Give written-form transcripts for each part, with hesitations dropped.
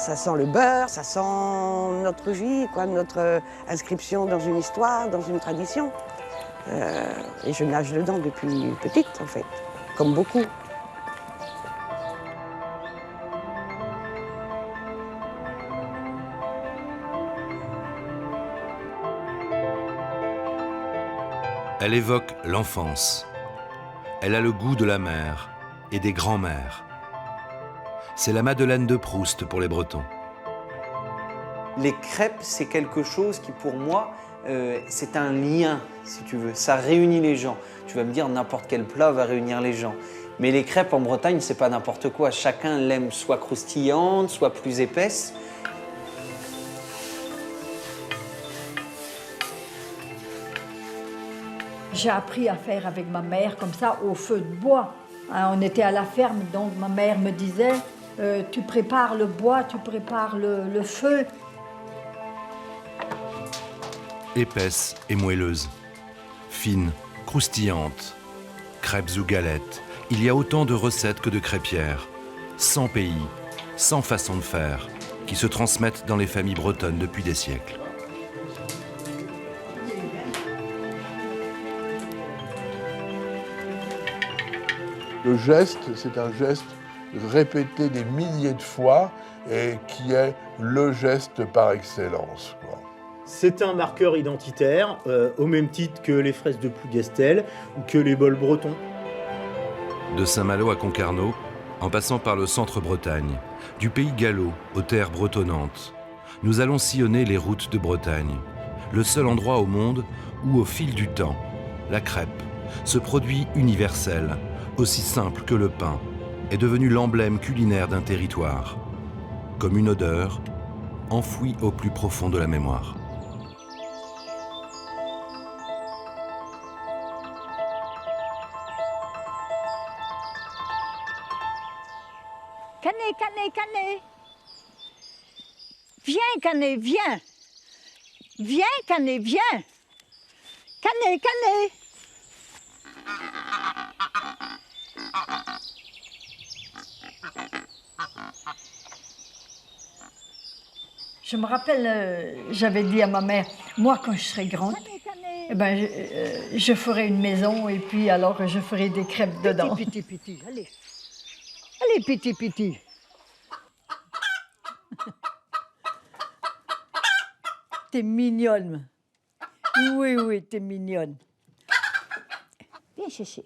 ça sent le beurre, ça sent notre vie, quoi, notre inscription dans une histoire, dans une tradition. Et je nage dedans depuis petite, en fait, comme beaucoup. Elle évoque l'enfance. Elle a le goût de la mer et des grands-mères. C'est la Madeleine de Proust pour les Bretons. Les crêpes, c'est quelque chose qui, pour moi, c'est un lien, si tu veux. Ça réunit les gens. Tu vas me dire, n'importe quel plat va réunir les gens. Mais les crêpes en Bretagne, c'est pas n'importe quoi. Chacun l'aime soit croustillante, soit plus épaisse. J'ai appris à faire avec ma mère comme ça au feu de bois. Hein, on était à la ferme, donc ma mère me disait tu prépares le bois, tu prépares le feu. Épaisse et moelleuse, fine, croustillante, crêpes ou galettes. Il y a autant de recettes que de crêpières. 100 pays, 100 façons de faire, qui se transmettent dans les familles bretonnes depuis des siècles. Le geste, c'est un geste répété des milliers de fois et qui est le geste par excellence, quoi. C'est un marqueur identitaire, au même titre que les fraises de Plougastel ou que les bols bretons. De Saint-Malo à Concarneau, en passant par le centre-Bretagne, du pays gallo aux terres bretonnantes, nous allons sillonner les routes de Bretagne, le seul endroit au monde où, au fil du temps, la crêpe, ce produit universel, aussi simple que le pain, est devenu l'emblème culinaire d'un territoire, comme une odeur enfouie au plus profond de la mémoire. Canet, Canet, Canet. Viens, Canet, viens. Viens, Canet, viens. Canet, Canet. Je me rappelle, j'avais dit à ma mère, moi quand je serai grande, eh ben, je ferai une maison et puis alors je ferai des crêpes dedans. Piti, piti, allez. Allez, piti, piti. T'es mignonne. Oui, oui, t'es mignonne. Viens chercher.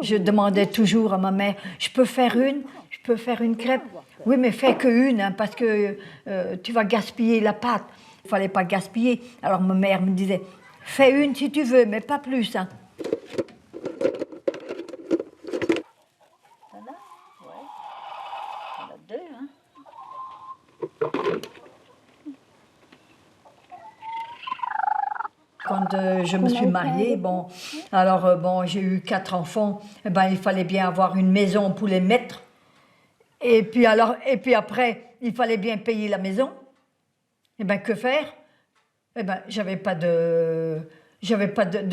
Je demandais toujours à ma mère, je peux faire une crêpe. Oui, mais fais qu'une, hein, parce que tu vas gaspiller la pâte. Il ne fallait pas gaspiller. Alors ma mère me disait, fais une si tu veux, mais pas plus. Hein. Voilà, ouais. On a deux, hein. Quand je me suis mariée, bon, alors bon, j'ai eu 4 enfants. Eh ben, il fallait bien avoir une maison pour les mettre. Et puis après, il fallait bien payer la maison. Eh ben, que faire? Eh ben, j'avais pas de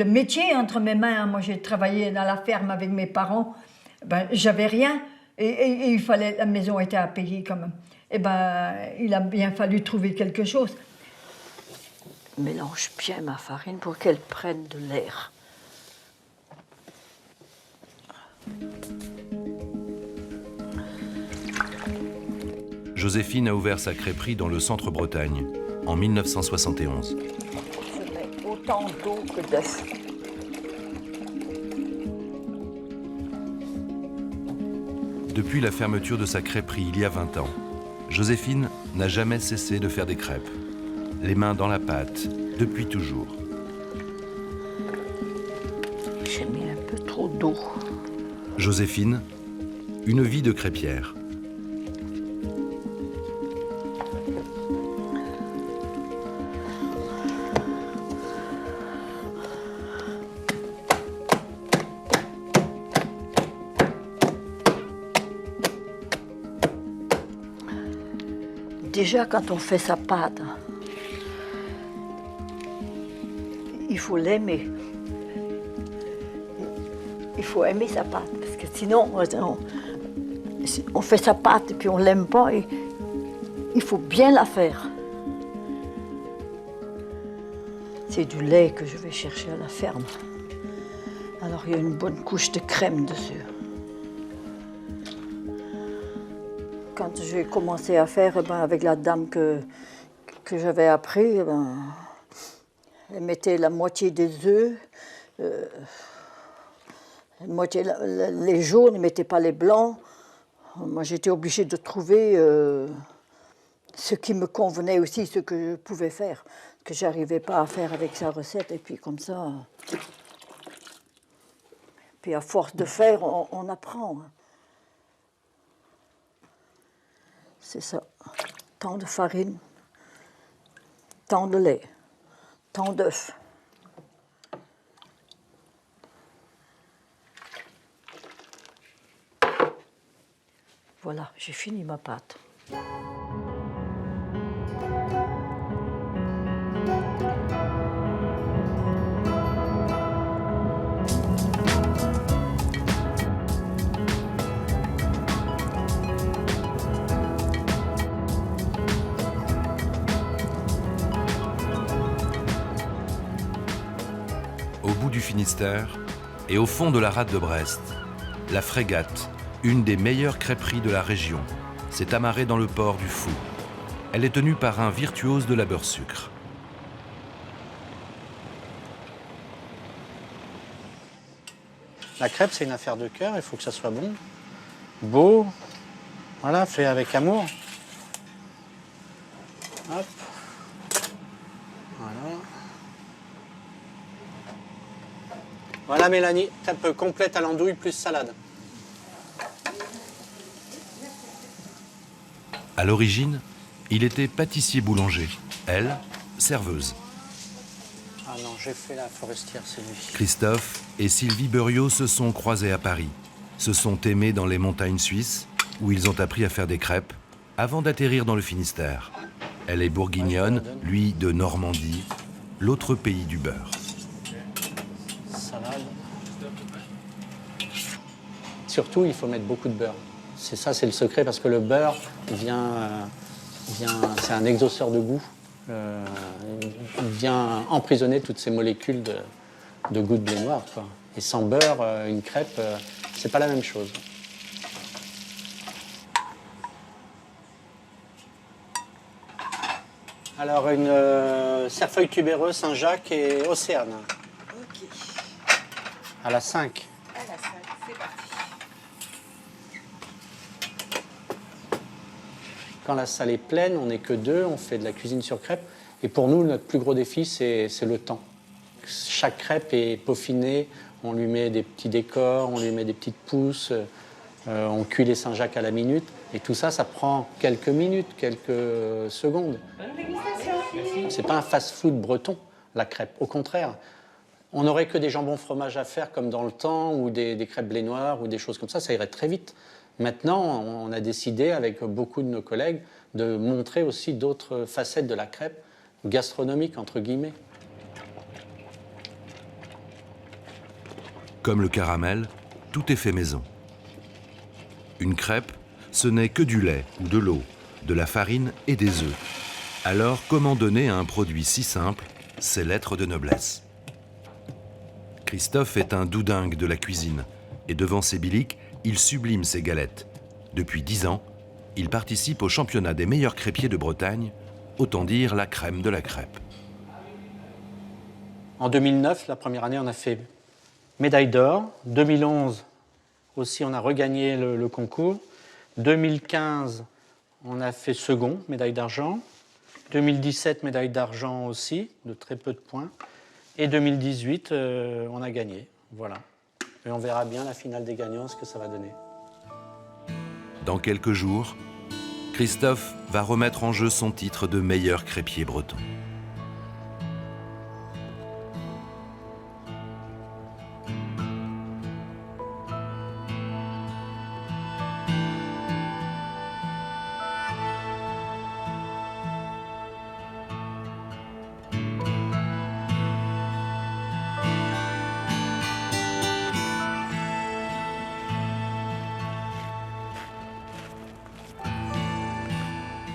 métier entre mes mains. Moi, j'ai travaillé dans la ferme avec mes parents. Eh ben, j'avais rien. Et il fallait, la maison était à payer quand même. Eh ben, il a bien fallu trouver quelque chose. Mélange bien ma farine pour qu'elle prenne de l'air. Joséphine a ouvert sa crêperie dans le centre-Bretagne en 1971. Je mets autant d'eau que d'œufs. Depuis la fermeture de sa crêperie il y a 20 ans, Joséphine n'a jamais cessé de faire des crêpes. Les mains dans la pâte, depuis toujours. J'ai mis un peu trop d'eau. Joséphine, une vie de crêpière. Déjà, quand on fait sa pâte, il faut l'aimer. Il faut aimer sa pâte, parce que sinon, on fait sa pâte et puis on ne l'aime pas. Et il faut bien la faire. C'est du lait que je vais chercher à la ferme. Alors il y a une bonne couche de crème dessus. Quand j'ai commencé à faire, avec la dame que j'avais appris, elle mettait la moitié des œufs, la moitié, les jaunes, elle ne mettait pas les blancs. Moi, j'étais obligée de trouver ce qui me convenait aussi, ce que je pouvais faire, que je n'arrivais pas à faire avec sa recette. Et puis comme ça, puis à force de faire, on apprend. C'est ça. Tant de farine, tant de lait, tant d'œufs. Voilà, j'ai fini ma pâte. Au bout du Finistère et au fond de la rade de Brest, la Frégate, une des meilleures crêperies de la région, s'est amarrée dans le port du Fou. Elle est tenue par un virtuose de la beurre-sucre. La crêpe, c'est une affaire de cœur, il faut que ça soit bon, beau, voilà, fait avec amour. Hop. Voilà. Voilà Mélanie, crêpe complète à l'andouille plus salade. À l'origine, il était pâtissier-boulanger, elle, serveuse. Ah non, j'ai fait la forestière, c'est lui. Christophe et Sylvie Beuriot se sont croisés à Paris, se sont aimés dans les montagnes suisses, où ils ont appris à faire des crêpes, avant d'atterrir dans le Finistère. Elle est bourguignonne, lui de Normandie, l'autre pays du beurre. Salade. Surtout, il faut mettre beaucoup de beurre. C'est ça, c'est le secret, parce que le beurre c'est un exauceur de goût. Il vient emprisonner toutes ces molécules de goût de blé noir, quoi. Et sans beurre, une crêpe, c'est pas la même chose. Alors, une cerfeuil tubéreux, Saint-Jacques et Océane. Ok. À la 5. À la 5, c'est parti. Quand la salle est pleine, on n'est que deux, on fait de la cuisine sur crêpe. Et pour nous, notre plus gros défi, c'est le temps. Chaque crêpe est peaufinée, on lui met des petits décors, on lui met des petites pousses, on cuit les Saint-Jacques à la minute. Et tout ça, ça prend quelques minutes, quelques secondes. C'est pas un fast-food breton, la crêpe. Au contraire, on n'aurait que des jambons fromage à faire comme dans le temps, ou des crêpes blé noir, ou des choses comme ça irait très vite. Maintenant, on a décidé, avec beaucoup de nos collègues, de montrer aussi d'autres facettes de la crêpe, gastronomique, entre guillemets. Comme le caramel, tout est fait maison. Une crêpe, ce n'est que du lait ou de l'eau, de la farine et des œufs. Alors, comment donner à un produit si simple ses lettres de noblesse? Christophe est un doudingue de la cuisine, et devant ses biliques, il sublime ses galettes. Depuis 10 ans, il participe au championnat des meilleurs crêpiers de Bretagne, autant dire la crème de la crêpe. En 2009, la première année, on a fait médaille d'or. 2011 aussi, on a regagné le concours. 2015, on a fait second, médaille d'argent. 2017, médaille d'argent aussi, de très peu de points. Et 2018, on a gagné. Voilà. Et on verra bien la finale des gagnants, ce que ça va donner. Dans quelques jours, Christophe va remettre en jeu son titre de meilleur crêpier breton.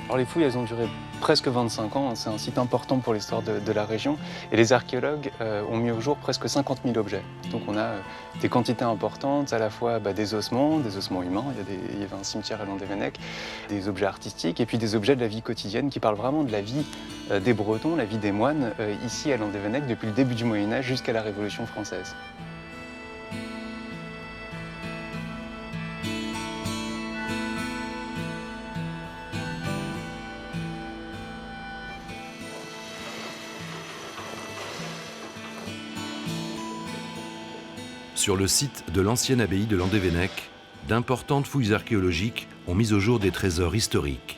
Alors les fouilles, elles ont duré presque 25 ans. C'est un site important pour l'histoire de la région. Et les archéologues ont mis au jour presque 50 000 objets. Donc on a des quantités importantes, à la fois des ossements humains. Il y avait un cimetière à Landévennec, des objets artistiques et puis des objets de la vie quotidienne qui parlent vraiment de la vie des Bretons, la vie des moines, ici à Landévennec depuis le début du Moyen-Âge jusqu'à la Révolution française. Sur le site de l'ancienne abbaye de Landévennec, d'importantes fouilles archéologiques ont mis au jour des trésors historiques.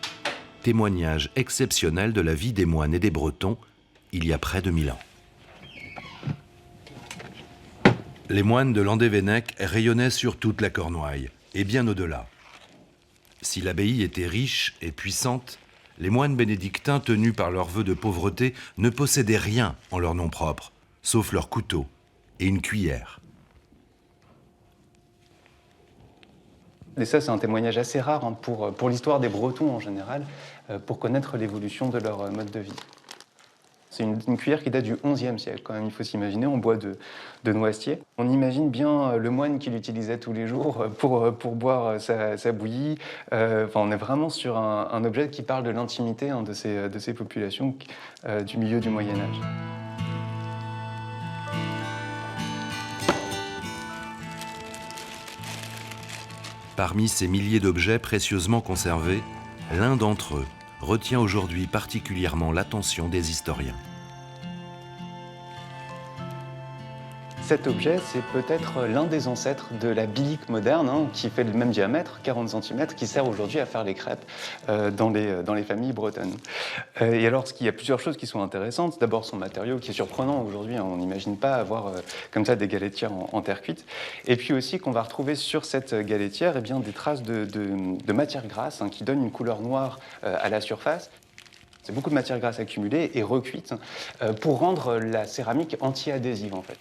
Témoignages exceptionnels de la vie des moines et des Bretons il y a près de 1000 ans. Les moines de Landévennec rayonnaient sur toute la Cornouaille, et bien au-delà. Si l'abbaye était riche et puissante, les moines bénédictins tenus par leur vœu de pauvreté ne possédaient rien en leur nom propre, sauf leur couteau et une cuillère. Et ça, c'est un témoignage assez rare pour l'histoire des Bretons en général, pour connaître l'évolution de leur mode de vie. C'est une cuillère qui date du XIe siècle, quand même, il faut s'imaginer, en bois de noisetier. On imagine bien le moine qui l'utilisait tous les jours pour boire sa bouillie. On est vraiment sur un objet qui parle de l'intimité de ces populations du milieu du Moyen-Âge. Parmi ces milliers d'objets précieusement conservés, l'un d'entre eux retient aujourd'hui particulièrement l'attention des historiens. Cet objet, c'est peut-être l'un des ancêtres de la bilique moderne, qui fait le même diamètre, 40 cm, qui sert aujourd'hui à faire les crêpes dans les familles bretonnes. Et alors, il y a plusieurs choses qui sont intéressantes. D'abord, son matériau qui est surprenant aujourd'hui. On n'imagine pas avoir comme ça des galettières en terre cuite. Et puis aussi qu'on va retrouver sur cette galettière des traces de matière grasse qui donnent une couleur noire à la surface. C'est beaucoup de matière grasse accumulée et recuite pour rendre la céramique anti-adhésive en fait.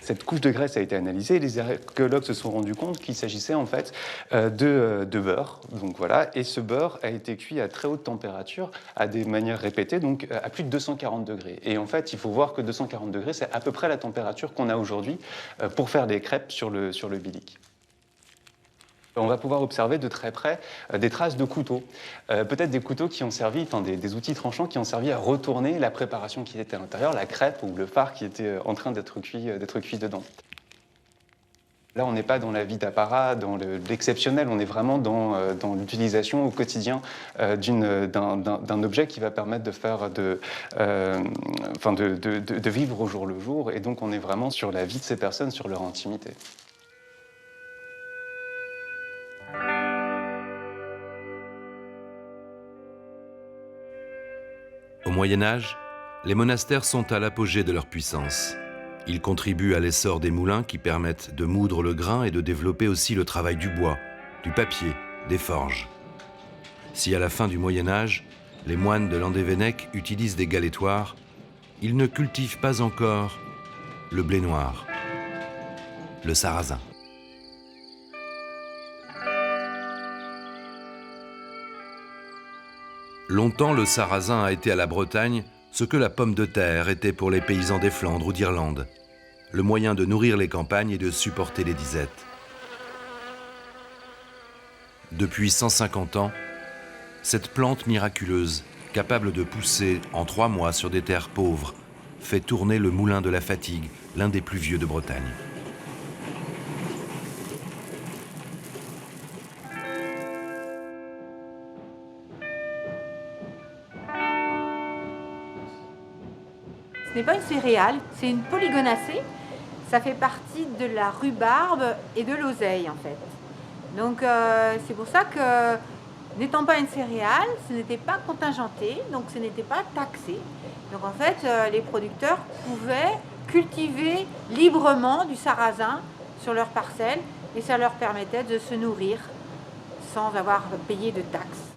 Cette couche de graisse a été analysée et les archéologues se sont rendus compte qu'il s'agissait en fait de beurre. Donc voilà, et ce beurre a été cuit à très haute température, à des manières répétées, donc à plus de 240 degrés. Et en fait, il faut voir que 240 degrés, c'est à peu près la température qu'on a aujourd'hui pour faire des crêpes sur le bilic. On va pouvoir observer de très près des traces de couteaux, peut-être des couteaux qui ont servi, des outils tranchants qui ont servi à retourner la préparation qui était à l'intérieur, la crêpe ou le fard qui était en train d'être cuit dedans. Là, on n'est pas dans la vie d'apparat, dans l'exceptionnel, on est vraiment dans l'utilisation au quotidien d'un objet qui va permettre de faire de vivre au jour le jour, et donc on est vraiment sur la vie de ces personnes, sur leur intimité. Au Moyen-Âge, les monastères sont à l'apogée de leur puissance. Ils contribuent à l'essor des moulins qui permettent de moudre le grain et de développer aussi le travail du bois, du papier, des forges. Si à la fin du Moyen-Âge, les moines de Landévennec utilisent des galettoirs, ils ne cultivent pas encore le blé noir, le sarrasin. Longtemps, le sarrasin a été à la Bretagne ce que la pomme de terre était pour les paysans des Flandres ou d'Irlande, le moyen de nourrir les campagnes et de supporter les disettes. Depuis 150 ans, cette plante miraculeuse, capable de pousser en 3 mois sur des terres pauvres, fait tourner le moulin de la fatigue, l'un des plus vieux de Bretagne. Ce n'est pas une céréale, c'est une polygonacée. Ça fait partie de la rhubarbe et de l'oseille en fait. Donc c'est pour ça que, n'étant pas une céréale, ce n'était pas contingenté, donc ce n'était pas taxé. Donc en fait, les producteurs pouvaient cultiver librement du sarrasin sur leurs parcelles et ça leur permettait de se nourrir sans avoir payé de taxes.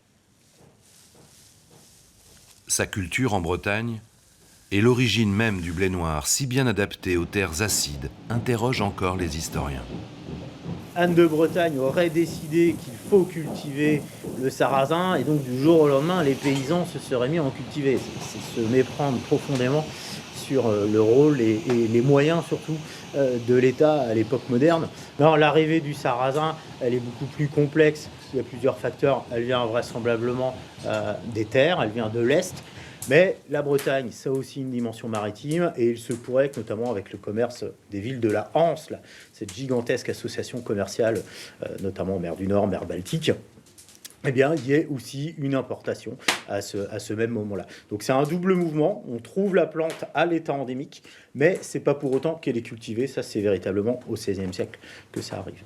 Sa culture en Bretagne et l'origine même du blé noir, si bien adaptée aux terres acides, interroge encore les historiens. Anne de Bretagne aurait décidé qu'il faut cultiver le sarrasin, et donc du jour au lendemain, les paysans se seraient mis à en cultiver. C'est se méprendre profondément sur le rôle et les moyens surtout de l'État à l'époque moderne. Non, l'arrivée du sarrasin, elle est beaucoup plus complexe. Il y a plusieurs facteurs. Elle vient vraisemblablement des terres, elle vient de l'Est. Mais la Bretagne, ça a aussi une dimension maritime, et il se pourrait que, notamment avec le commerce des villes de la Hanse, là, cette gigantesque association commerciale, notamment en mer du Nord, mer Baltique, eh bien, il y a aussi une importation à ce même moment-là. Donc c'est un double mouvement. On trouve la plante à l'état endémique, mais c'est pas pour autant qu'elle est cultivée. Ça, c'est véritablement au XVIe siècle que ça arrive.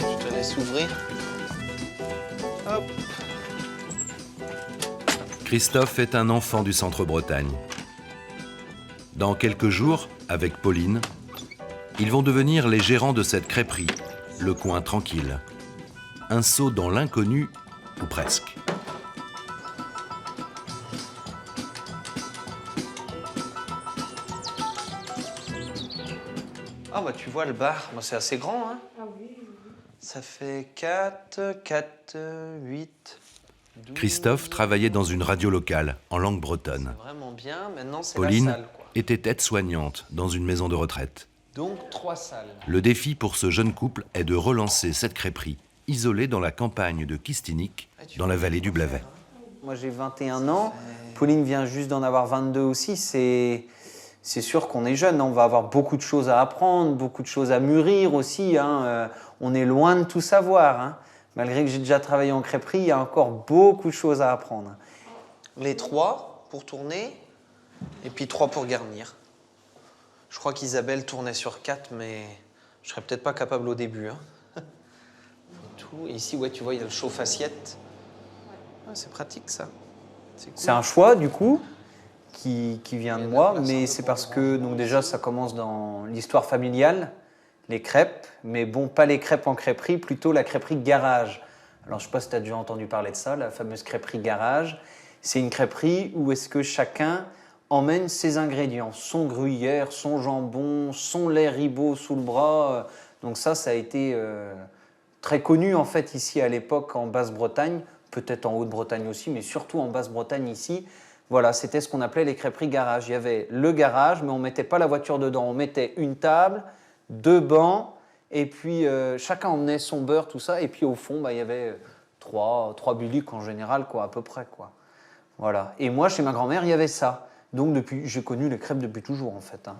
Je te laisse ouvrir. Hop. Christophe est un enfant du centre-Bretagne. Dans quelques jours, avec Pauline, ils vont devenir les gérants de cette crêperie, le coin tranquille. Un saut dans l'inconnu, ou presque. Ah bah tu vois le bar, bah, c'est assez grand, hein. Ah oui. Ça fait 4, 8, 12... Christophe travaillait dans une radio locale, en langue bretonne. C'est vraiment bien, maintenant c'est Pauline la salle, quoi. était aide-soignante dans une maison de retraite. Donc 3 salles. Le défi pour ce jeune couple est de relancer cette crêperie, isolée dans la campagne de Kistinic, dans la vallée du Blavet. Moi j'ai 21 ans, Pauline vient juste d'en avoir 22 aussi, c'est sûr qu'on est jeune, on va avoir beaucoup de choses à apprendre, beaucoup de choses à mûrir aussi, hein. On est loin de tout savoir, hein. Malgré que j'ai déjà travaillé en crêperie, il y a encore beaucoup de choses à apprendre. Les 3 pour tourner, et puis 3 pour garnir. Je crois qu'Isabelle tournait sur 4, mais je serais peut-être pas capable au début, hein. Tout. Et ici, ouais, tu vois, il y a le chauffe-assiette. Ouais, c'est pratique, ça. C'est un choix, du coup, qui vient de moi, mais c'est parce que, donc déjà, ça commence dans l'histoire familiale, les crêpes, mais bon, pas les crêpes en crêperie, plutôt la crêperie garage. Alors, je sais pas si tu as déjà entendu parler de ça, la fameuse crêperie garage. C'est une crêperie où est-ce que chacun emmène ses ingrédients, son gruyère, son jambon, son lait Ribot sous le bras. Donc ça a été très connu, en fait, ici à l'époque, en Basse-Bretagne, peut-être en Haute-Bretagne aussi, mais surtout en Basse-Bretagne ici. Voilà, c'était ce qu'on appelait les crêperies garage. Il y avait le garage, mais on ne mettait pas la voiture dedans. On mettait une table, 2 bancs, et puis chacun emmenait son beurre, tout ça. Et puis au fond, il y avait 3 biliques en général, quoi, à peu près, quoi. Voilà. Et moi, chez ma grand-mère, il y avait ça. Donc j'ai connu les crêpes depuis toujours, en fait, hein.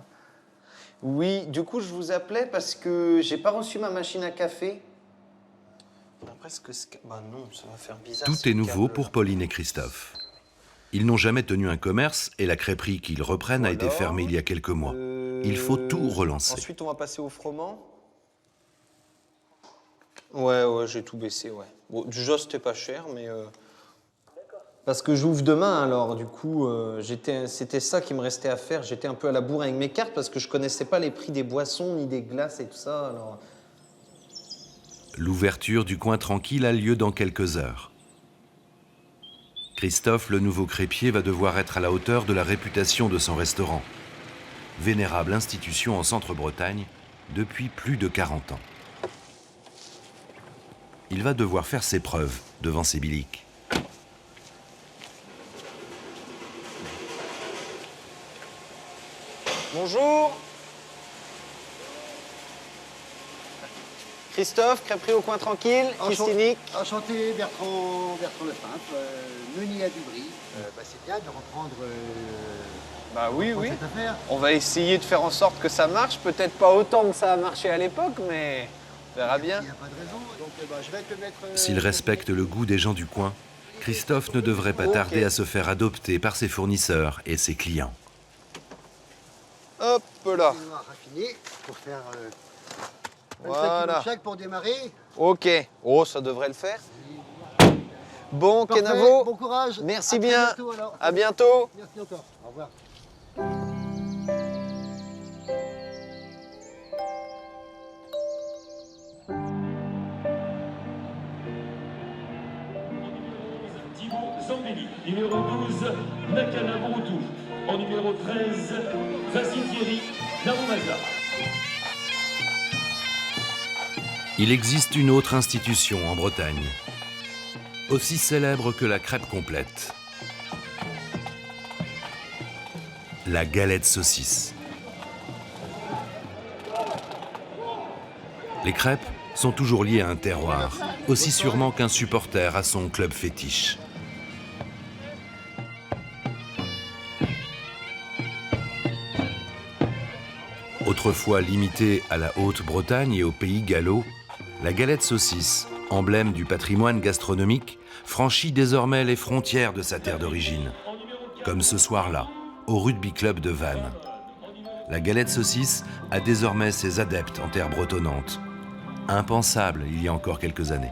Oui, du coup, je vous appelais parce que j'ai pas reçu ma machine à café. Non, ça va faire bizarre. Tout est nouveau pour Pauline et Christophe. Ils n'ont jamais tenu un commerce et la crêperie qu'ils reprennent a été fermée il y a quelques mois. Il faut tout relancer. Ensuite, on va passer au froment. Ouais, j'ai tout baissé, ouais. Bon, déjà, c'était pas cher, mais... Parce que j'ouvre demain, alors, du coup, c'était ça qui me restait à faire. J'étais un peu à la bourre avec mes cartes parce que je connaissais pas les prix des boissons, ni des glaces et tout ça, alors... L'ouverture du coin tranquille a lieu dans quelques heures. Christophe, le nouveau crêpier, va devoir être à la hauteur de la réputation de son restaurant. Vénérable institution en Centre-Bretagne depuis plus de 40 ans. Il va devoir faire ses preuves devant ses biliques. Bonjour. Christophe, crêperie au coin tranquille, Kistinic. Enchanté, Bertrand Lefebvre, meunier à Dubry. C'est bien de reprendre cette affaire. On va essayer de faire en sorte que ça marche. Peut-être pas autant que ça a marché à l'époque, mais on verra bien. Il n'y a pas de raison. Donc, je vais te mettre... S'il respecte le goût des gens du coin, Christophe ne devrait pas tarder à se faire adopter par ses fournisseurs et ses clients. Hop là. Raffiné pour faire Voilà. Chaque pour démarrer. Ok. Oh, ça devrait le faire. Bon, Parfait, Kenavo. bon courage. Merci À très bien. bientôt, alors. À bientôt. Merci encore. Au revoir. Zambelli, numéro 12, Nakana Borutou. En numéro 13, Vassi Thierry, Narumaza. Il existe une autre institution en Bretagne, aussi célèbre que la crêpe complète. La galette saucisse. Les crêpes sont toujours liées à un terroir, aussi sûrement qu'un supporter à son club fétiche. Autrefois limitée à la Haute-Bretagne et au pays gallo, la galette saucisse, emblème du patrimoine gastronomique, franchit désormais les frontières de sa terre d'origine. Comme ce soir-là, au rugby club de Vannes. La galette saucisse a désormais ses adeptes en terre bretonnante. Impensable il y a encore quelques années.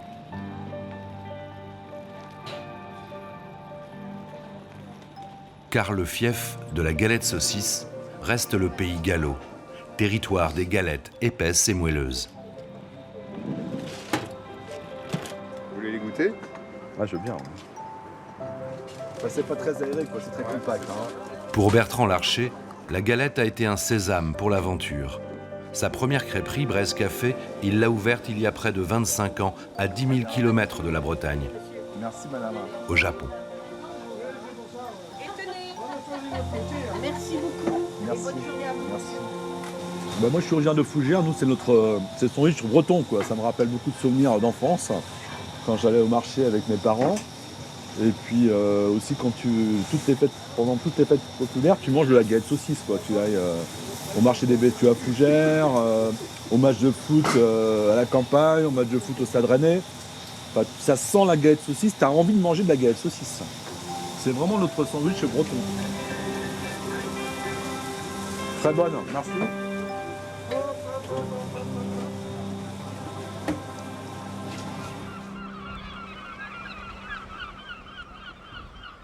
Car le fief de la galette saucisse reste le pays gallo, territoire des galettes épaisses et moelleuses. Vous voulez les goûter? Ah, je veux bien. Bah, c'est pas très aéré, quoi. C'est très compact. Hein. Pour Bertrand Larcher, la galette a été un sésame pour l'aventure. Sa première crêperie, Braise Café, il l'a ouverte il y a près de 25 ans, à 10 000 km de la Bretagne. Merci, madame. Au Japon. Merci beaucoup. Merci. Merci. Bah, moi, je suis originaire de Fougères. Nous, c'est le sandwich breton, quoi. Ça me rappelle beaucoup de souvenirs d'enfance, quand j'allais au marché avec mes parents. Et puis aussi, pendant toutes les fêtes populaires, tu manges de la galette saucisse, quoi. Tu ailles au marché des Bétues à Fougères, au match de foot à la campagne, au match de foot au Stade Rennais. Enfin, ça sent la galette saucisse, tu as envie de manger de la galette saucisse. C'est vraiment notre sandwich breton. Très bonne, merci.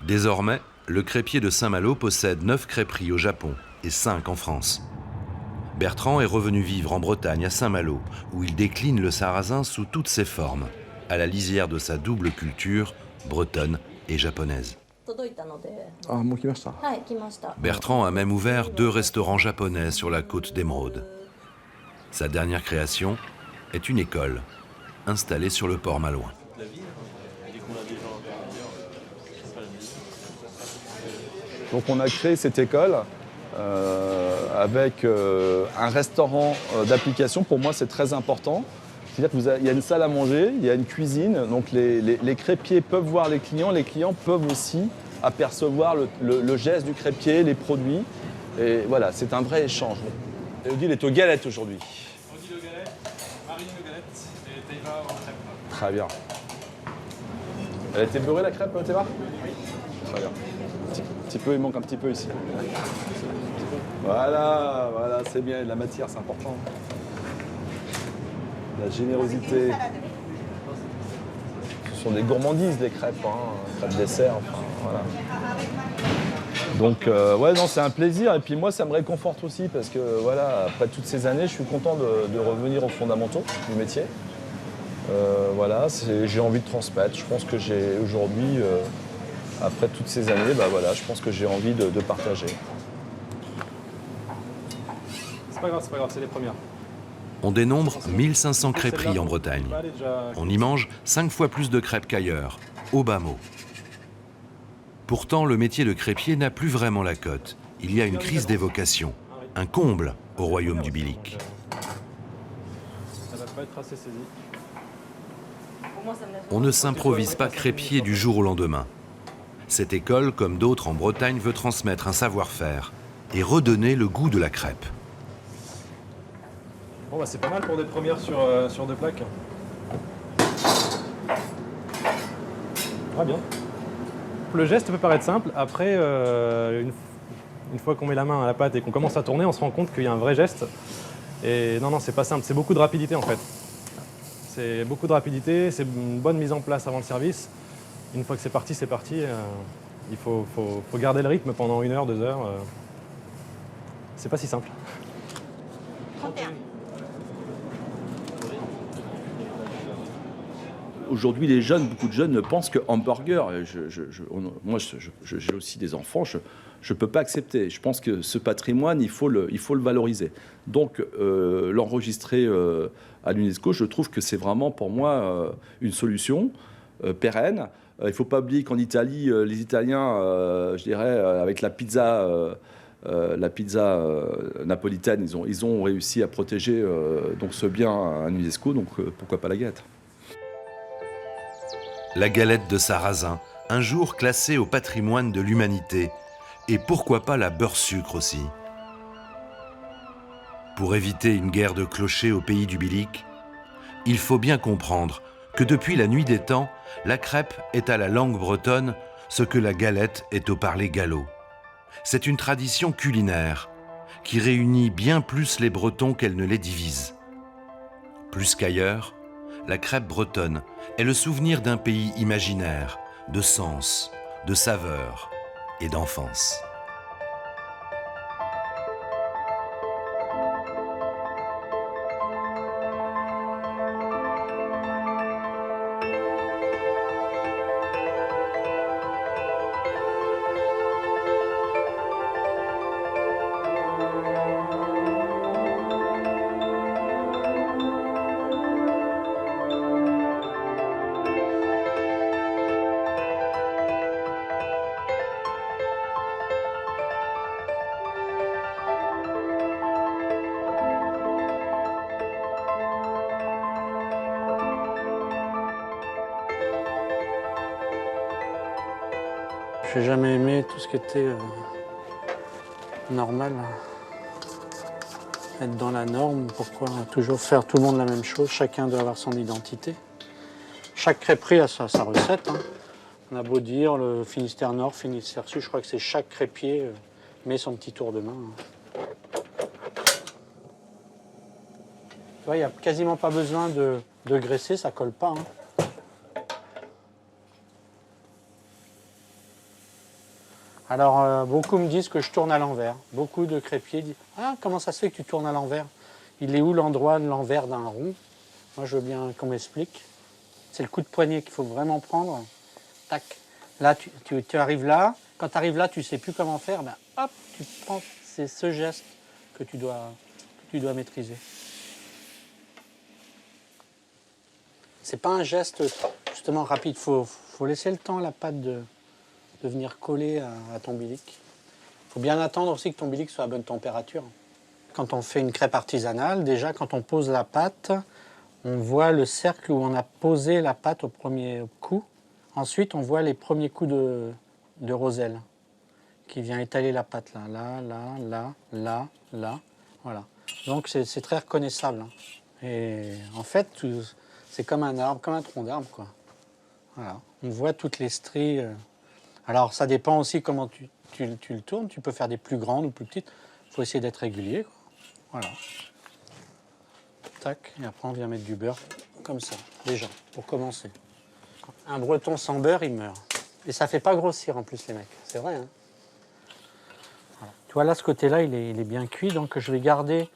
Désormais, le crêpier de Saint-Malo possède 9 crêperies au Japon et 5 en France. Bertrand est revenu vivre en Bretagne, à Saint-Malo, où il décline le sarrasin sous toutes ses formes, à la lisière de sa double culture, bretonne et japonaise. Ah, moi qui ça. Bertrand a même ouvert 2 restaurants japonais sur la côte d'Émeraude. Sa dernière création est une école, installée sur le port malouin. Donc on a créé cette école avec un restaurant d'application. Pour moi, c'est très important. C'est-à-dire qu'il y a une salle à manger, il y a une cuisine. Donc les crêpiers peuvent voir les clients peuvent aussi apercevoir le geste du crêpier, les produits. Et voilà, c'est un vrai échange. Et Odile est aux galettes aujourd'hui. Odile aux galettes, Marine aux galettes et Teva aux crêpes. Très bien. Elle a été beurrée la crêpe, Teva? Oui. Très bien. Un petit peu, il manque un petit peu ici. Voilà, c'est bien, la matière, c'est important. La générosité. Ce sont des gourmandises, les crêpes, crêpes dessert, enfin, voilà. Donc, ouais, non, c'est un plaisir. Et puis moi, ça me réconforte aussi parce que, voilà, après toutes ces années, je suis content de revenir aux fondamentaux du métier. Voilà, j'ai envie de transmettre. Je pense que j'ai aujourd'hui... après toutes ces années, voilà, je pense que j'ai envie de partager. C'est pas grave, c'est les premières. On dénombre 1500 crêperies en Bretagne. On y mange 5 fois plus de crêpes qu'ailleurs, au bas mot. Pourtant, le métier de crêpier n'a plus vraiment la cote. Il y a une crise des vocations, un comble au royaume du Bilic. Ça va pas être assez saisi. On ne s'improvise pas crêpier du jour au lendemain. Cette école, comme d'autres en Bretagne, veut transmettre un savoir-faire et redonner le goût de la crêpe. Bon, c'est pas mal pour des premières sur 2 plaques. Très bien. Le geste peut paraître simple. Après, une fois qu'on met la main à la pâte et qu'on commence à tourner, on se rend compte qu'il y a un vrai geste. Et non, c'est pas simple, c'est beaucoup de rapidité en fait. C'est beaucoup de rapidité, c'est une bonne mise en place avant le service. Une fois que c'est parti, c'est parti. Il faut garder le rythme pendant 1 heure, 2 heures. C'est pas si simple. 31. Aujourd'hui, les jeunes, beaucoup de jeunes pensent que hamburger. Moi, j'ai aussi des enfants. Je ne peux pas accepter. Je pense que ce patrimoine, il faut le valoriser. Donc, l'enregistrer à l'UNESCO, je trouve que c'est vraiment pour moi une solution pérenne. Il ne faut pas oublier qu'en Italie, les Italiens, je dirais, avec la pizza napolitaine, ils ont réussi à protéger donc ce bien à l'UNESCO. Donc, pourquoi pas la galette? La galette de sarrasin, un jour classée au patrimoine de l'humanité. Et pourquoi pas la beurre-sucre aussi? Pour éviter une guerre de clochers au pays du Bilic, il faut bien comprendre que depuis la nuit des temps, la crêpe est à la langue bretonne ce que la galette est au parler gallo. C'est une tradition culinaire qui réunit bien plus les Bretons qu'elle ne les divise. Plus qu'ailleurs, la crêpe bretonne est le souvenir d'un pays imaginaire, de sens, de saveurs et d'enfance. J'ai jamais aimé tout ce qui était normal. Être dans la norme, pourquoi toujours faire tout le monde la même chose? Chacun doit avoir son identité. Chaque crêperie a sa recette. Hein. On a beau dire le Finistère Nord, Finistère Sud, je crois que c'est chaque crêpier met son petit tour de main. Tu vois, il n'y a quasiment pas besoin de graisser, ça colle pas. Hein. Alors, beaucoup me disent que je tourne à l'envers. Beaucoup de crêpiers disent « Ah, comment ça se fait que tu tournes à l'envers? Il est où l'endroit de l'envers d'un rond ?» Moi, je veux bien qu'on m'explique. C'est le coup de poignet qu'il faut vraiment prendre. Tac. Là, tu arrives là. Quand tu arrives là, tu ne sais plus comment faire. Ben, hop, tu prends. C'est ce geste que tu dois maîtriser. C'est pas un geste justement rapide. Faut laisser le temps à la pâte de venir coller à ton bilic. Il faut bien attendre aussi que ton bilic soit à bonne température. Quand on fait une crêpe artisanale, déjà quand on pose la pâte, on voit le cercle où on a posé la pâte au premier coup. Ensuite, on voit les premiers coups de roselle qui vient étaler la pâte là, là, là, là, là, là. Voilà. Donc c'est très reconnaissable. Hein. Et en fait, c'est comme un arbre, comme un tronc d'arbre, quoi. Voilà. On voit toutes les stries. Alors, ça dépend aussi comment tu le tournes. Tu peux faire des plus grandes ou plus petites. Il faut essayer d'être régulier, quoi. Voilà. Tac. Et après, on vient mettre du beurre, comme ça, déjà, pour commencer. Un breton sans beurre, il meurt. Et ça ne fait pas grossir, en plus, les mecs. C'est vrai, hein. Voilà. Tu vois, là, ce côté-là, il est bien cuit. Donc, je vais garder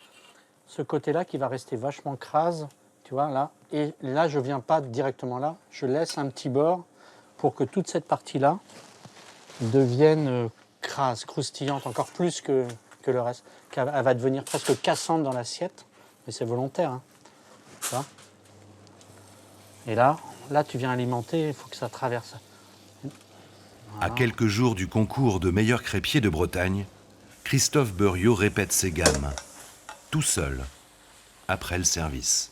ce côté-là qui va rester vachement crase. Tu vois, là. Et là, je ne viens pas directement là. Je laisse un petit bord pour que toute cette partie-là devienne crase, croustillante, encore plus que le reste. Elle va devenir presque cassante dans l'assiette, mais c'est volontaire. Hein. Tu vois. Et là, tu viens alimenter, il faut que ça traverse. À quelques jours du concours de meilleur crêpier de Bretagne, Christophe Beuriot répète ses gammes, tout seul, après le service.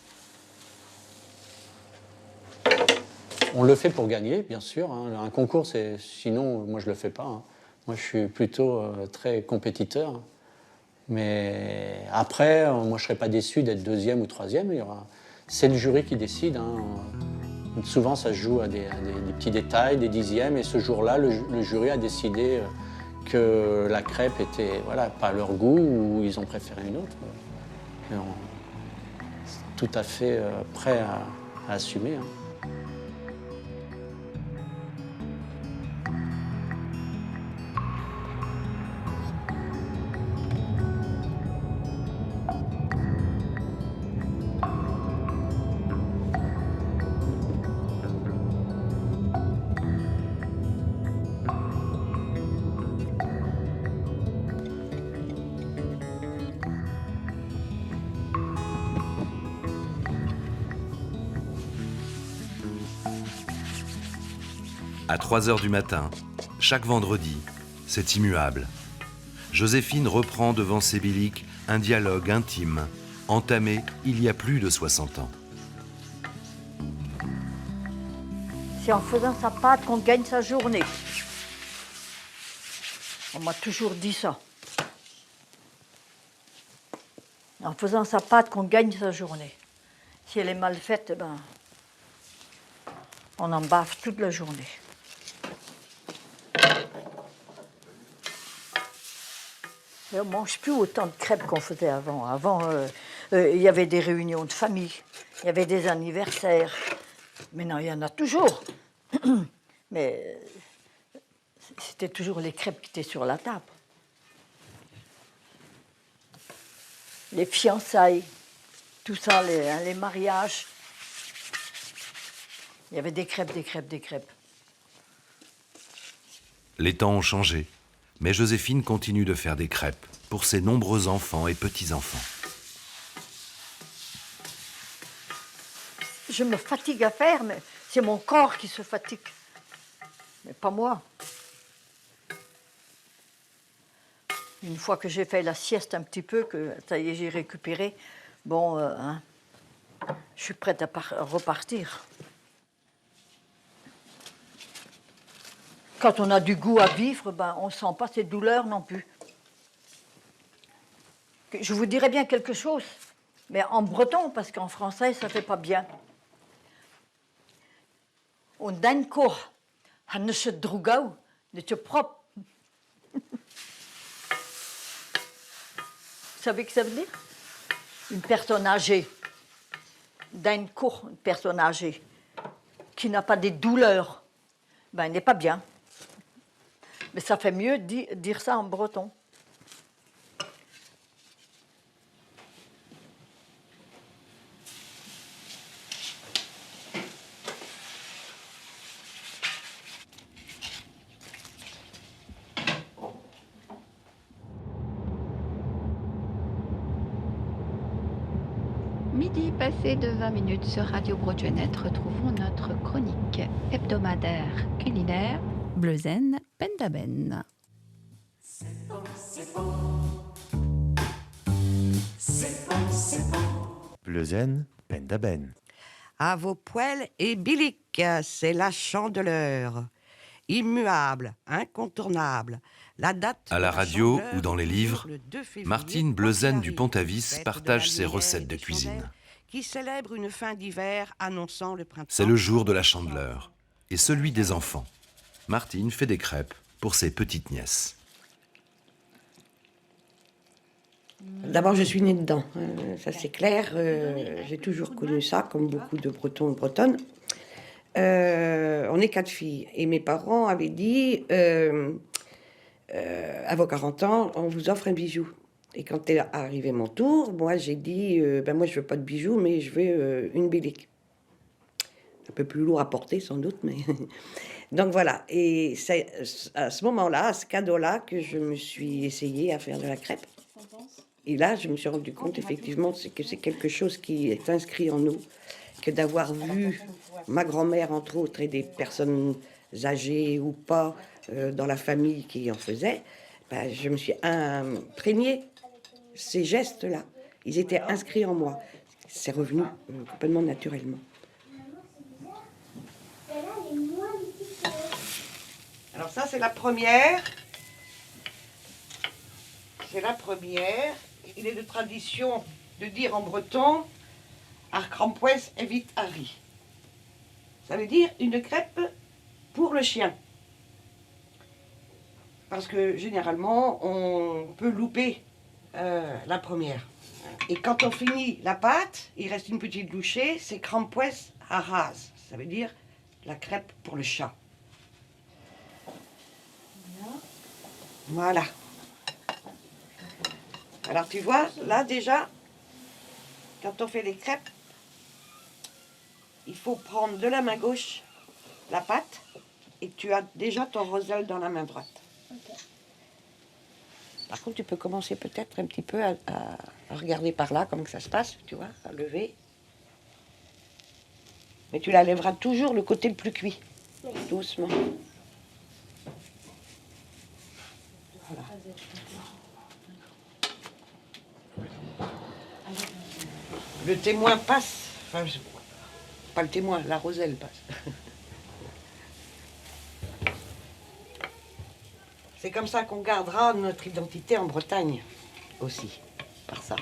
On le fait pour gagner, bien sûr. Hein. Un concours, sinon, moi, je ne le fais pas. Hein. Moi, je suis plutôt très compétiteur. Mais après, moi, je ne serais pas déçu d'être 2e ou 3e. C'est le jury qui décide. Hein. Souvent, ça se joue à des petits détails, des dixièmes. Et ce jour-là, le jury a décidé que la crêpe était pas à leur goût ou ils ont préféré une autre. Et on est tout à fait prêt à assumer. Hein. À 3 heures du matin, chaque vendredi, c'est immuable. Joséphine reprend devant ses biliques un dialogue intime, entamé il y a plus de 60 ans. C'est en faisant sa pâte qu'on gagne sa journée. On m'a toujours dit ça. En faisant sa pâte qu'on gagne sa journée. Si elle est mal faite, ben, on en baffe toute la journée. Et on ne mange plus autant de crêpes qu'on faisait avant. Avant, il y avait des réunions de famille, il y avait des anniversaires. Maintenant, il y en a toujours. Mais c'était toujours les crêpes qui étaient sur la table. Les fiançailles, tout ça, les mariages. Il y avait des crêpes, des crêpes, des crêpes. Les temps ont changé, mais Joséphine continue de faire des crêpes pour ses nombreux enfants et petits-enfants. Je me fatigue à faire, mais c'est mon corps qui se fatigue. Mais pas moi. Une fois que j'ai fait la sieste un petit peu, que ça y est, j'ai récupéré, bon, je suis prête à repartir. Quand on a du goût à vivre, ben, on ne sent pas ces douleurs non plus. Je vous dirais bien quelque chose, mais en breton, parce qu'en français, ça ne fait pas bien. On den koch, han ne se drugau, ne te propre. Vous savez ce que ça veut dire? Une personne âgée, d'un cours, une personne âgée, qui n'a pas des douleurs, ben, elle n'est pas bien. Mais ça fait mieux dire ça en breton. Midi passé de 20 minutes sur Radio Broadway.net, retrouvons notre chronique hebdomadaire culinaire Bleuzen Pendaben. C'est bon, c'est bon. C'est bon, c'est bon. Bleuzen Pendaben. À vos poêles et biliques, c'est la chandeleur. Immuable, incontournable. La date À la radio ou dans les livres, Martine Bleuzen du Pont-Avis partage ses recettes de cuisine. Qui célèbre une fin d'hiver annonçant le printemps. C'est le jour de la Chandeleur et celui des enfants. Martine fait des crêpes pour ses petites nièces. D'abord, je suis née dedans, ça c'est clair. J'ai toujours connu ça, comme beaucoup de Bretons et Bretonnes. On est 4 filles. Et mes parents avaient dit, à vos 40 ans, on vous offre un bijou. Et quand est arrivé mon tour, moi j'ai dit, moi je veux pas de bijoux, mais je veux une bélique. Un peu plus lourd à porter sans doute, mais... Donc voilà, et c'est à ce moment-là, à ce cadeau-là, que je me suis essayée à faire de la crêpe. Et là, je me suis rendu compte effectivement que c'est quelque chose qui est inscrit en nous, que d'avoir vu ma grand-mère, entre autres, et des personnes âgées ou pas dans la famille qui en faisaient, ben, je me suis imprégnée. Ces gestes-là, ils étaient inscrits en moi. C'est revenu complètement naturellement. Alors ça, c'est la première. C'est la première. Il est de tradition de dire en breton « Ar crampues evit Harry ». Ça veut dire une crêpe pour le chien. Parce que généralement, on peut louper la première. Et quand on finit la pâte, il reste une petite louchée, c'est krampus haras. Ça veut dire la crêpe pour le chat. Voilà. Alors tu vois, là déjà, quand on fait les crêpes, il faut prendre de la main gauche la pâte et tu as déjà ton roselle dans la main droite. Par contre, tu peux commencer peut-être un petit peu à regarder par là comment que ça se passe, tu vois, à lever. Mais tu la lèveras toujours le côté le plus cuit, doucement. Voilà. Le témoin passe, enfin, pas le témoin, la roselle passe. C'est comme ça qu'on gardera notre identité en Bretagne aussi, par ça.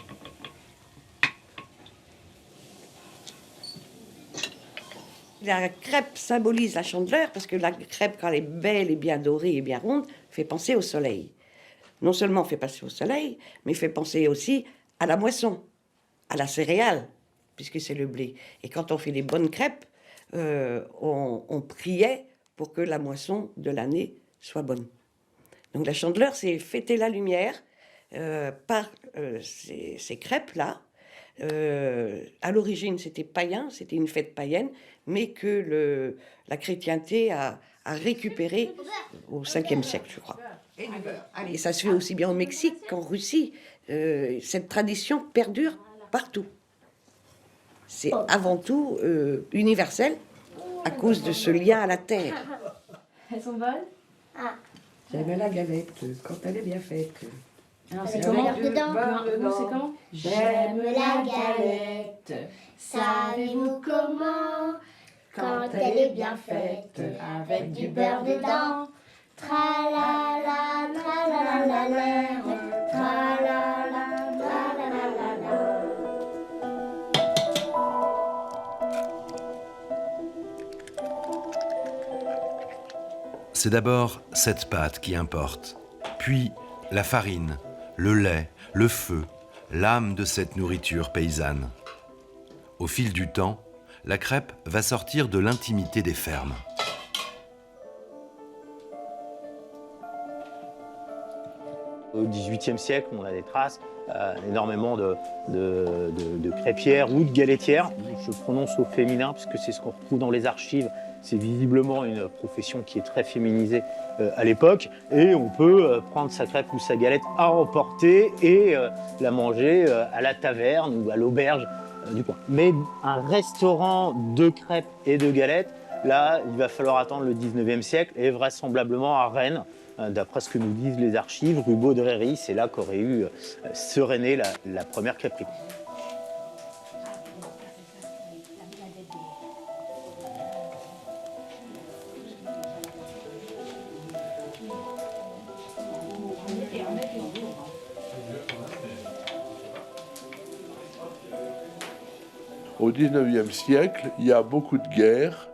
La crêpe symbolise la chandeleur parce que la crêpe, quand elle est belle et bien dorée et bien ronde, fait penser au soleil. Non seulement fait penser au soleil, mais fait penser aussi à la moisson, à la céréale, puisque c'est le blé. Et quand on fait les bonnes crêpes, on priait pour que la moisson de l'année soit bonne. Donc la chandeleur, c'est fêter la lumière par ces crêpes-là. À l'origine, c'était païen, c'était une fête païenne, mais que la chrétienté a récupéré au 5e siècle, je crois. Et du beurre. Et ça se fait aussi bien au Mexique qu'en Russie. Cette tradition perdure partout. C'est avant tout universel à cause de ce lien à la terre. Elles s'envolent. J'aime la galette quand elle est bien faite. C'est comment c'est comment? J'aime la galette, savez-vous comment? Quand elle est bien faite, avec du beurre dedans. Tra-la-la, tra-la-la-la-la, tra-la-la, tra-la-la-la-la. C'est d'abord cette pâte qui importe, puis la farine, le lait, le feu, l'âme de cette nourriture paysanne. Au fil du temps, la crêpe va sortir de l'intimité des fermes. Au XVIIIe siècle, on a des traces, énormément de crêpières ou de galettières. Je prononce au féminin puisque c'est ce qu'on retrouve dans les archives. C'est visiblement une profession qui est très féminisée à l'époque. Et on peut prendre sa crêpe ou sa galette à emporter et la manger à la taverne ou à l'auberge du coin. Mais un restaurant de crêpes et de galettes, là, il va falloir attendre le 19e siècle et vraisemblablement à Rennes. D'après ce que nous disent les archives, rue Baudrerie, c'est là qu'aurait eu sereiné la première crêperie. Au XIXe siècle, il y a beaucoup de guerres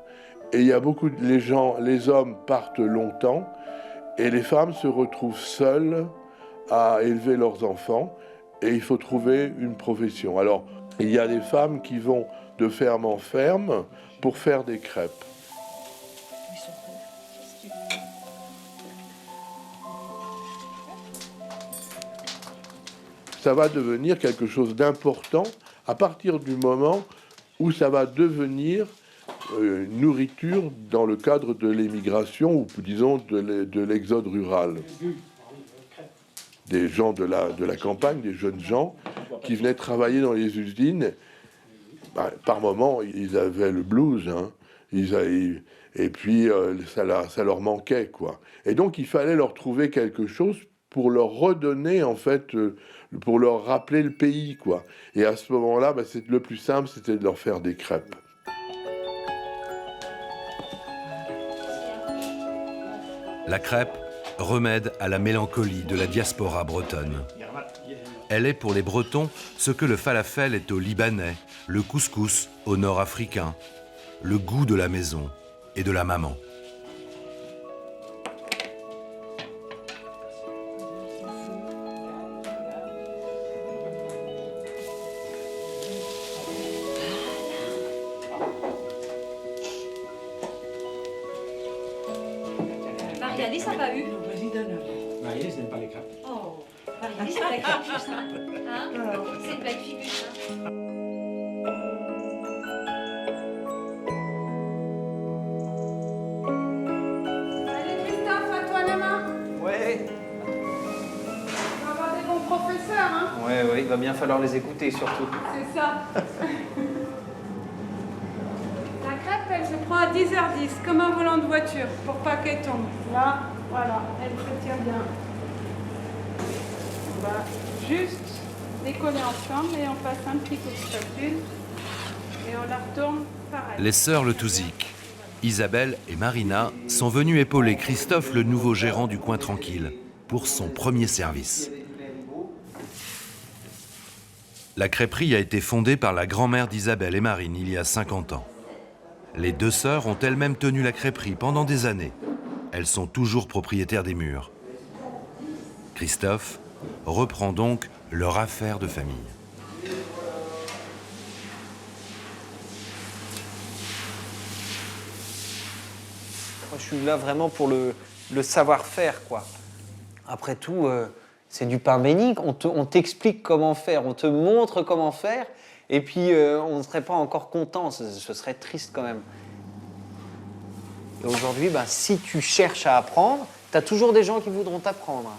et il y a beaucoup de... les hommes partent longtemps et les femmes se retrouvent seules à élever leurs enfants et il faut trouver une profession. Alors, il y a des femmes qui vont de ferme en ferme pour faire des crêpes. Ça va devenir quelque chose d'important à partir du moment où ça va devenir nourriture dans le cadre de l'émigration ou disons de l'exode rural. Des gens de la campagne, des jeunes gens qui venaient travailler dans les usines, par moments ils avaient le blues, hein. Et puis ça leur manquait, quoi. Et donc il fallait leur trouver quelque chose pour leur redonner, en fait, pour leur rappeler le pays, quoi. Et à ce moment-là, le plus simple, c'était de leur faire des crêpes. La crêpe, remède à la mélancolie de la diaspora bretonne. Elle est pour les Bretons ce que le falafel est aux Libanais, le couscous aux Nord-Africains, le goût de la maison et de la maman. Marie-Alice n'a pas eu. Marie-Alice n'aime pas les crêpes. Oh, Marie-Alice, c'est la crêpe juste. Hein? C'est une belle figure. Hein? Allez, Christophe, à toi les mains. Ouais. On va avoir des bons professeurs, hein. Ouais, il va bien falloir les écouter surtout. C'est ça. La crêpe, elle se prend à 10h10, comme un volant de voiture, pour pas qu'elle tombe. Là, voilà, elle se tient bien. On va juste les coller ensemble et on passe un petit coup de spatule et on la retourne pareil. Les sœurs Le Touzic, Isabelle et Marina, sont venues épauler Christophe, le nouveau gérant du Coin Tranquille, pour son premier service. La crêperie a été fondée par la grand-mère d'Isabelle et Marine il y a 50 ans. Les deux sœurs ont elles-mêmes tenu la crêperie pendant des années. Elles sont toujours propriétaires des murs. Christophe reprend donc leur affaire de famille. Moi, je suis là vraiment pour le savoir-faire, quoi. Après tout, c'est du pain béni. On t'explique comment faire, on te montre comment faire, et puis on ne serait pas encore content. Ce serait triste quand même. Et aujourd'hui, si tu cherches à apprendre, tu as toujours des gens qui voudront t'apprendre.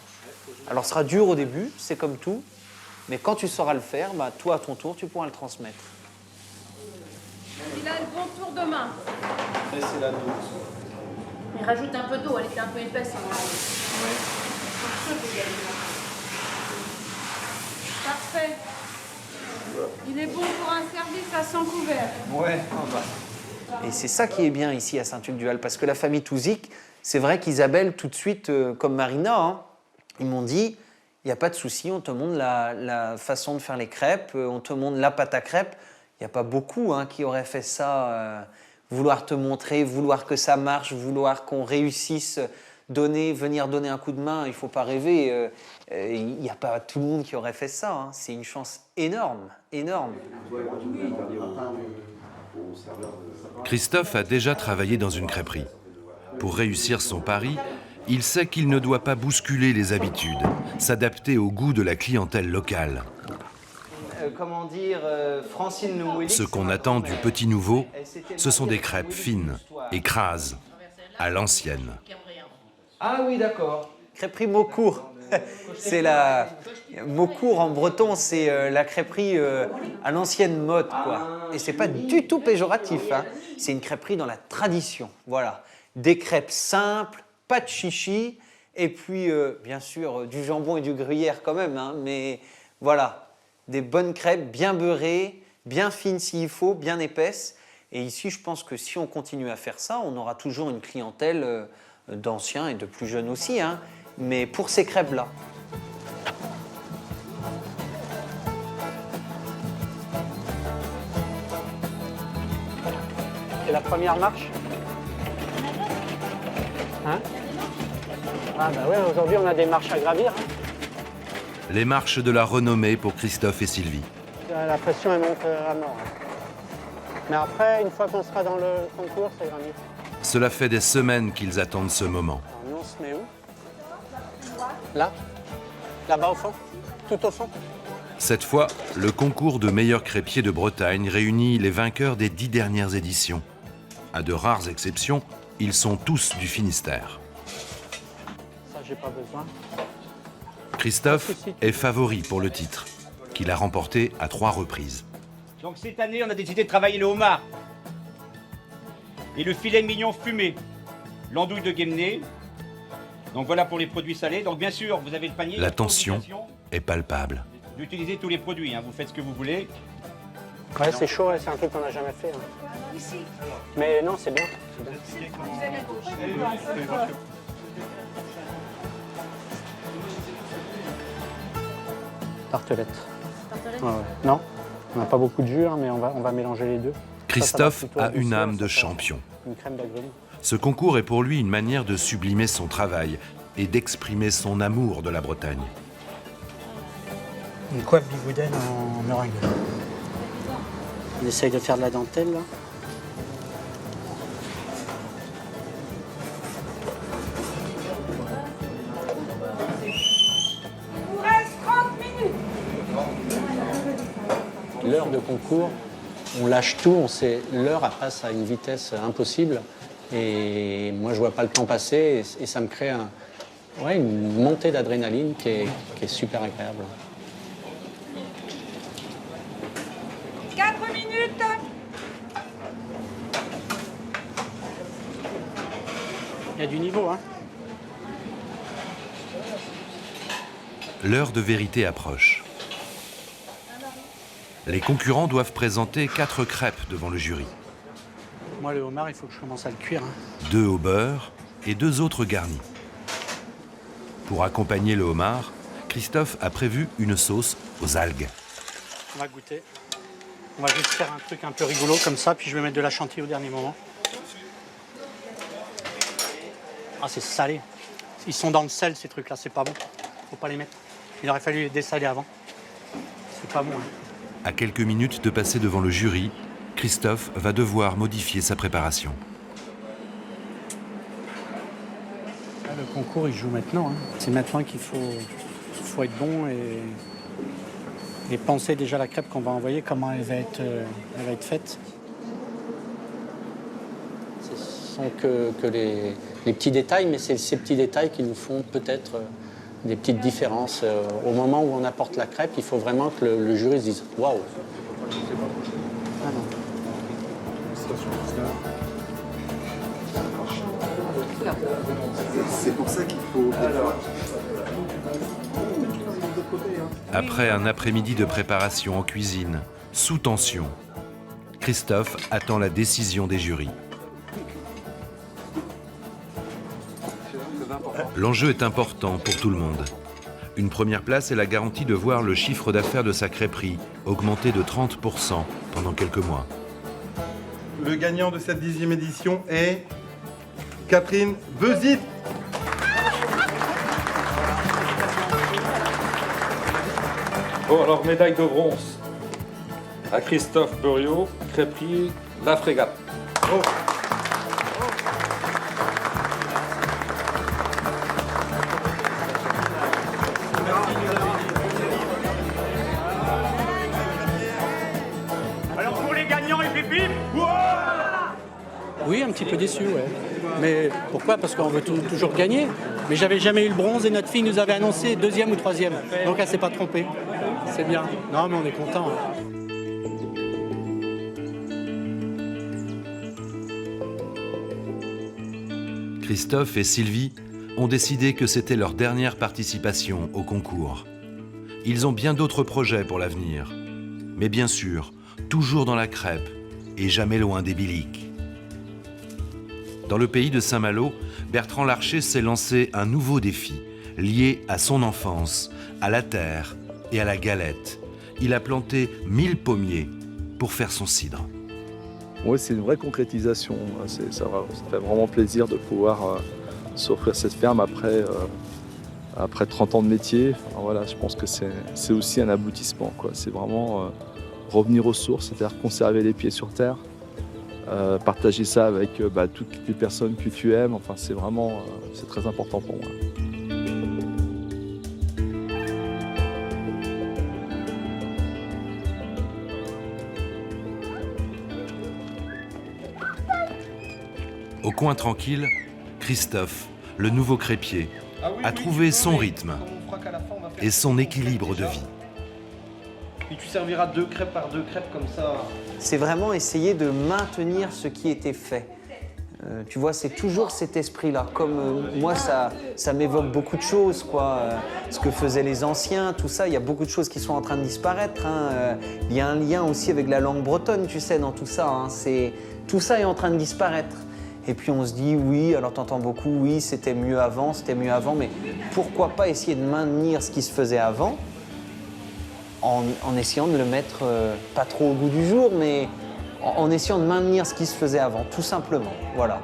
Alors, ce sera dur au début, c'est comme tout, mais quand tu sauras le faire, toi, à ton tour, tu pourras le transmettre. Il a le bon tour de main. C'est la douce. Il rajoute un peu d'eau, elle était un peu épaisse. Parfait. Il est bon pour un service à 100 couverts. Ouais, Et c'est ça qui est bien ici à Saint-Hugues-du-Hal, parce que la famille Touzic, c'est vrai qu'Isabelle, tout de suite, comme Marina, ils m'ont dit, il n'y a pas de souci, on te montre la façon de faire les crêpes, on te montre la pâte à crêpes. Il n'y a pas beaucoup qui auraient fait ça, vouloir te montrer, vouloir que ça marche, vouloir qu'on réussisse, venir donner un coup de main, il ne faut pas rêver. Il n'y a pas tout le monde qui aurait fait ça. C'est une chance énorme, énorme. Christophe a déjà travaillé dans une crêperie. Pour réussir son pari, il sait qu'il ne doit pas bousculer les habitudes, s'adapter au goût de la clientèle locale. Francine Nouéli. Ce qu'on attend du petit nouveau, ce sont des crêpes fines, écrases, à l'ancienne. Ah oui, d'accord. Crêperie Maucourt. C'est Maucourt en breton, c'est la crêperie à l'ancienne mode, quoi. Et c'est pas du tout péjoratif. C'est une crêperie dans la tradition. Voilà. Des crêpes simples, pas de chichi, et puis bien sûr du jambon et du gruyère quand même. Mais voilà. Des bonnes crêpes bien beurrées, bien fines s'il faut, bien épaisses. Et ici, je pense que si on continue à faire ça, on aura toujours une clientèle d'anciens et de plus jeunes aussi. Mais pour ces crêpes-là. C'est la première marche. Ah ouais, aujourd'hui on a des marches à gravir. Les marches de la renommée pour Christophe et Sylvie. La pression elle monte à mort. Mais après, une fois qu'on sera dans le concours, ça ira mieux. Cela fait des semaines qu'ils attendent ce moment. Alors, nous on se met où? Là? Là-bas au fond? Tout au fond? Cette fois, le concours de meilleurs crêpiers de Bretagne réunit les vainqueurs des 10 dernières éditions. À de rares exceptions, ils sont tous du Finistère. Ça, j'ai pas besoin. Christophe est favori pour le titre, qu'il a remporté à 3 reprises. Donc cette année, on a décidé de travailler le homard et le filet mignon fumé, l'andouille de Guémené. Donc voilà pour les produits salés. Donc bien sûr, vous avez le panier. La tension est palpable. D'utiliser tous les produits, vous faites ce que vous voulez. Ouais, c'est chaud, c'est un truc qu'on n'a jamais fait. Mais non, c'est bien. Tartelette. Ouais. Non, on n'a pas beaucoup de jus, mais on va mélanger les deux. Christophe a une âme de champion. Une crème d'agrumes. Ce concours est pour lui une manière de sublimer son travail et d'exprimer son amour de la Bretagne. Une coiffe bigouden en meringue. On essaye de faire de la dentelle, là. l'heure de concours, on lâche tout, l'heure passe à une vitesse impossible. Et moi, je vois pas le temps passer et ça me crée une montée d'adrénaline qui est super agréable. 4 minutes. Il y a du niveau, hein. L'heure de vérité approche. Les concurrents doivent présenter 4 crêpes devant le jury. Moi, le homard, il faut que je commence à le cuire. 2 au beurre et 2 autres garnis. Pour accompagner le homard, Christophe a prévu une sauce aux algues. On va goûter. On va juste faire un truc un peu rigolo comme ça, puis je vais mettre de la chantilly au dernier moment. Ah, c'est salé. Ils sont dans le sel, ces trucs-là, c'est pas bon. Faut pas les mettre. Il aurait fallu les dessaler avant. C'est pas bon. Hein. À quelques minutes de passer devant le jury, Christophe va devoir modifier sa préparation. Là, le concours, il joue maintenant. Hein. C'est maintenant qu'il faut être bon et penser déjà la crêpe qu'on va envoyer, comment elle va être faite. Ce sont que les petits détails, mais c'est ces petits détails qui nous font peut-être des petites différences. Au moment où on apporte la crêpe, il faut vraiment que le jury se dise « Waouh !» C'est pour ça qu'il faut... Après un après-midi de préparation en cuisine, sous tension, Christophe attend la décision des jurys. L'enjeu est important pour tout le monde. Une première place est la garantie de voir le chiffre d'affaires de sa crêperie augmenter de 30% pendant quelques mois. Le gagnant de cette 10e édition est Catherine Bezit. Bon, alors médaille de bronze à Christophe Buriot, crêperie La Frégate. Oh. Alors pour les gagnants et pépip, Oui, un petit peu déçu, ouais. Mais pourquoi? Parce qu'on veut toujours gagner. Mais j'avais jamais eu le bronze et notre fille nous avait annoncé 2e ou 3e. Donc elle s'est pas trompée. C'est bien. Non, mais on est content. Hein. Christophe et Sylvie ont décidé que c'était leur dernière participation au concours. Ils ont bien d'autres projets pour l'avenir. Mais bien sûr, toujours dans la crêpe et jamais loin des biliques. Dans le pays de Saint-Malo, Bertrand Larcher s'est lancé un nouveau défi, lié à son enfance, à la terre et à la galette. Il a planté 1000 pommiers pour faire son cidre. Oui, c'est une vraie concrétisation. Ça fait vraiment plaisir de pouvoir s'offrir cette ferme après 30 ans de métier. Enfin, voilà, je pense que c'est aussi un aboutissement, quoi. C'est vraiment revenir aux sources, c'est-à-dire conserver les pieds sur terre, partager ça avec toutes les personnes que tu aimes. Enfin, c'est vraiment c'est très important pour moi. Au coin tranquille, Christophe, le nouveau crêpier, a trouvé son rythme et son équilibre de vie. Et tu serviras 2 crêpes par 2 crêpes comme ça. C'est vraiment essayer de maintenir ce qui était fait. Tu vois, c'est toujours cet esprit-là. Comme moi, ça m'évoque beaucoup de choses, quoi. Ce que faisaient les anciens, tout ça. Il y a beaucoup de choses qui sont en train de disparaître. Hein. Il y a un lien aussi avec la langue bretonne, tu sais, dans tout ça. Hein. Tout ça est en train de disparaître. Et puis on se dit, oui, alors t'entends beaucoup, oui, c'était mieux avant, mais pourquoi pas essayer de maintenir ce qui se faisait avant en essayant de le mettre, pas trop au goût du jour, mais en essayant de maintenir ce qui se faisait avant, tout simplement, voilà.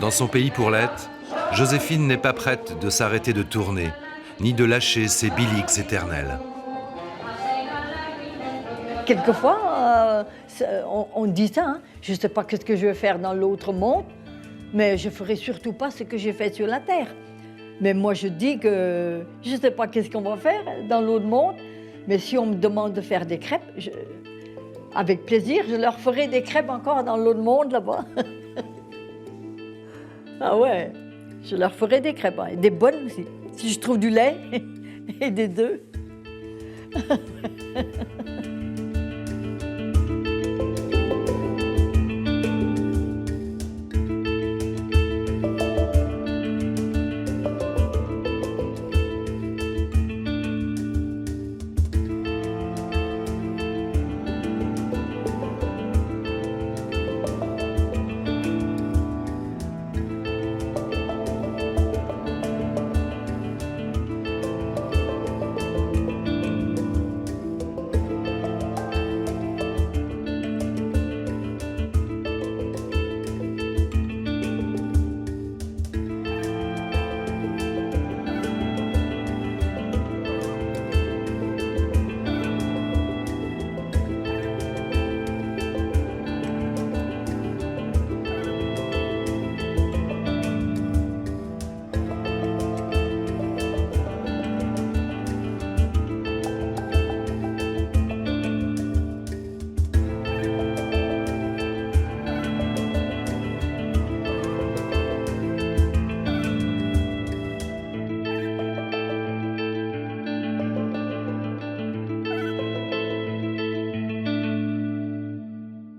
Dans son pays pour l'être, Joséphine n'est pas prête de s'arrêter de tourner, ni de lâcher ses biliques éternelles. Quelquefois, on dit ça, hein. Je ne sais pas ce que je vais faire dans l'autre monde, Mais je ne ferai surtout pas ce que j'ai fait sur la terre. Mais moi, je dis que je ne sais pas qu'est-ce qu'on va faire dans l'autre monde, mais si on me demande de faire des crêpes, avec plaisir, je leur ferai des crêpes encore dans l'autre monde là-bas. Ah ouais, je leur ferai des crêpes, et des bonnes aussi, si je trouve du lait et des œufs.